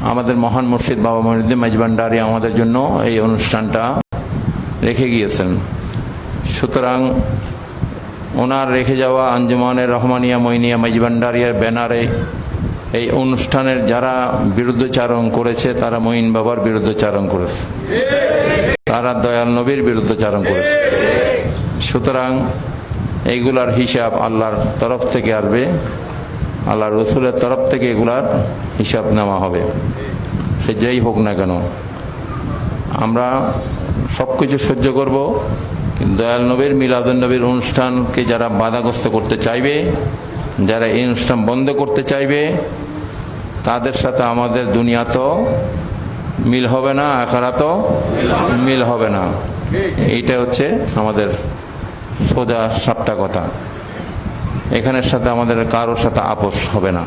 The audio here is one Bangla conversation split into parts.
আমাদের মহান মুর্শিদ বাবা মঈনুদ্দিন মাইজভান্ডারী আমাদের জন্য এই অনুষ্ঠানটা রেখে গিয়েছেন। সুতরাং ওনার রেখে যাওয়া আঞ্জুমানের রহমানিয়া মঈনিয়া মাইজভান্ডারিয়ার ব্যানারে এই অনুষ্ঠানের যারা বিরুদ্ধচারণ করেছে তারা মঈন বাবার বিরুদ্ধচারণ করেছে, তারা দয়াল নবীর বিরুদ্ধচারণ করেছে। সুতরাং এইগুলার হিসাব আল্লাহর তরফ থেকে আসবে, আল্লাহ রসুলের তরফ থেকে এগুলার হিসাব নেওয়া হবে। সে যেই হোক না কেন আমরা সব কিছু সহ্য করব, কিন্তু দয়াল নবীর মিলাদুন নবীর অনুষ্ঠানকে যারা বাধাগ্রস্ত করতে চাইবে, যারা এই অনুষ্ঠান বন্ধ করতে চাইবে, তাদের সাথে আমাদের দুনিয়া তো মিল হবে না, আখিরাতও মিল হবে না। এইটা হচ্ছে আমাদের সোজা সাপটা কথা। এখানের সাথে আমাদের কারোর সাথে আপোষ হবে না।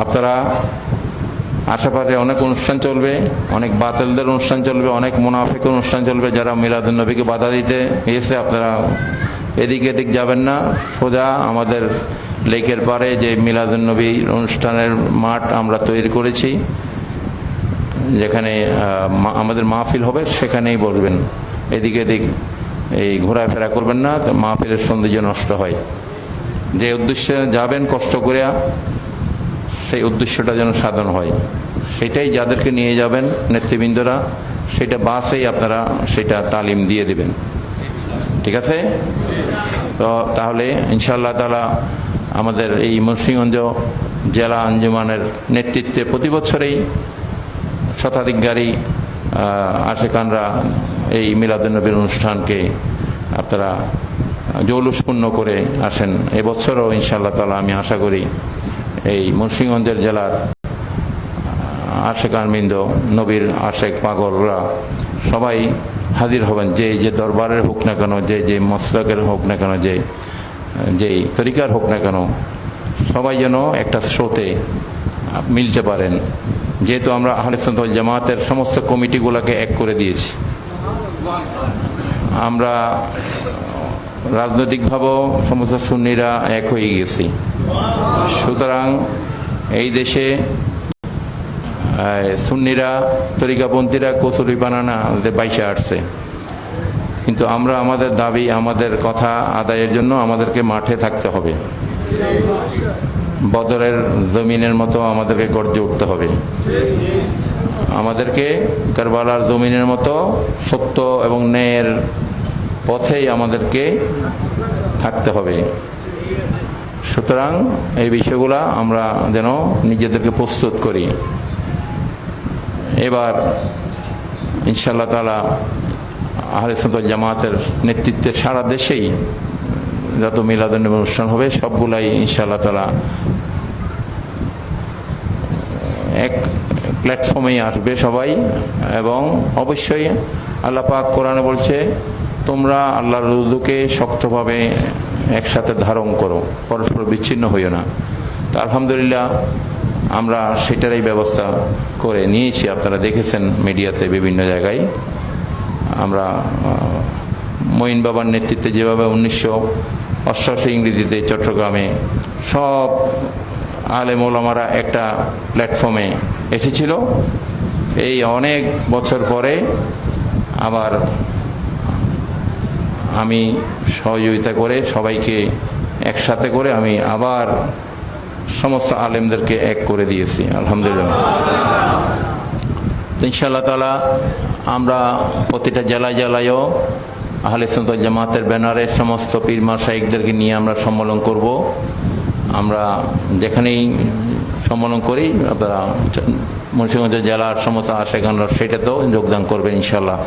আপনারা আশেপাশে অনেক অনুষ্ঠান চলবে, অনেক বাতিলদের অনুষ্ঠান চলবে, অনেক মুনাফিকের অনুষ্ঠান চলবে যারা মিলাদুন নবীকে বাধা দিতে এসে, আপনারা এদিক এদিক যাবেন না। সোজা আমাদের লেকের পাড়ে যে মিলাদুন নবী অনুষ্ঠানের মাঠ আমরা তৈরি করেছি, যেখানে আমাদের মাহফিল হবে, সেখানেই বসবেন। এদিক এদিক এই ঘোরাফেরা করবেন না, তো মাহফিলের সৌন্দর্য নষ্ট হয়। যে উদ্দেশ্যে যাবেন কষ্ট করে, সেই উদ্দেশ্যটা যেন সাধন হয়, সেটাই যাদেরকে নিয়ে যাবেন নেতৃবৃন্দরা, সেটা বাসেই আপনারা সেটা তালিম দিয়ে দেবেন। ঠিক আছে? তো তাহলে ইনশাআল্লাহ তাআলা আমাদের এই মুন্সিগঞ্জ জেলা আঞ্জুমানের নেতৃত্বে প্রতি বছরেই শতাধিক গাড়ি আশেকানরা এই মিলাদুন নবীর অনুষ্ঠানকে আপনারা জৌলুসপূর্ণ করে আসেন। এবছরও ইনশাআল্লাহ তাআলা আমি আশা করি এই মুন্সিগঞ্জের জেলার আশেকানবৃন্দ, নবীর আশেক পাগলরা সবাই হাজির হবেন। যে দরবারের হোক না কেন, যে মসলকের হোক না কেন, যেই তরিকার হোক না কেন, সবাই যেন একটা স্রোতে মিলতে পারেন। যেহেতু আমরা আহলে সুন্নাত ওয়াল জামাতের সমস্ত কমিটিগুলোকে এক করে দিয়েছি, আমরা রাজনৈতিকভাবেও সমস্ত সুন্নিরা এক হয়ে গেছি। সুতরাং এই দেশে সুন্নিরা, তরিকাপন্থীরা কচুরি বানানা বাইশে আসছে, কিন্তু আমরা আমাদের দাবি, আমাদের কথা আদায়ের জন্য আমাদেরকে মাঠে থাকতে হবে। বদরের জমিনের মতো আমাদেরকে গর্জে উঠতে হবে। আমাদেরকে কারবালার জমিনের মতো সত্য এবং ন্যায়ের পথেই আমাদেরকে থাকতে হবে। সুতরাং এই বিষয়গুলা আমরা যেন নিজেদেরকে প্রস্তুত করি। এবার ইনশাআল্লাহ তাআলা আহলে সুন্নাত ওয়াল জামাতের নেতৃত্বে সারা দেশেই যত মিলাদুন নবী অনুষ্ঠান হবে, সবগুলাই ইনশাআল্লাহ তাআলা এক প্ল্যাটফর্মেই আসবে সবাই। এবং অবশ্যই আল্লাহ পাক কোরআনে বলছে, তোমরা আল্লাহর রুজুকে শক্তভাবে একসাথে ধারণ করো, পরস্পর বিচ্ছিন্ন হইও না। তো আলহামদুলিল্লাহ আমরা সেটারই ব্যবস্থা করে নিয়েছি। আপনারা দেখেছেন মিডিয়াতে বিভিন্ন জায়গায়। আমরা মঈন বাবার নেতৃত্বে যেভাবে 1988 ইংরেজিতে চট্টগ্রামে সব আলেম ওলামারা একটা প্ল্যাটফর্মে এসেছিল, এই অনেক বছর পরে আবার আমি সহযোগিতা করে সবাইকে একসাথে করে আমি আবার সমস্ত আলেমদেরকে এক করে দিয়েছি, আলহামদুলিল্লাহ। ইনশাআল্লাহ তাআলা আমরা প্রতিটা জেলায় জেলায়ও আহলে সুন্নাত ওয়াল জামাতের ব্যানারে সমস্ত পীর মাশায়েখদেরকে নিয়ে আমরা সম্মেলন করব। আমরা যেখানেই সম্মেলন করি, আপনারা মুন্সিগঞ্জ জেলার সমস্ত আশেকানরা সেটাতেও যোগদান করবেন ইনশাআল্লাহ।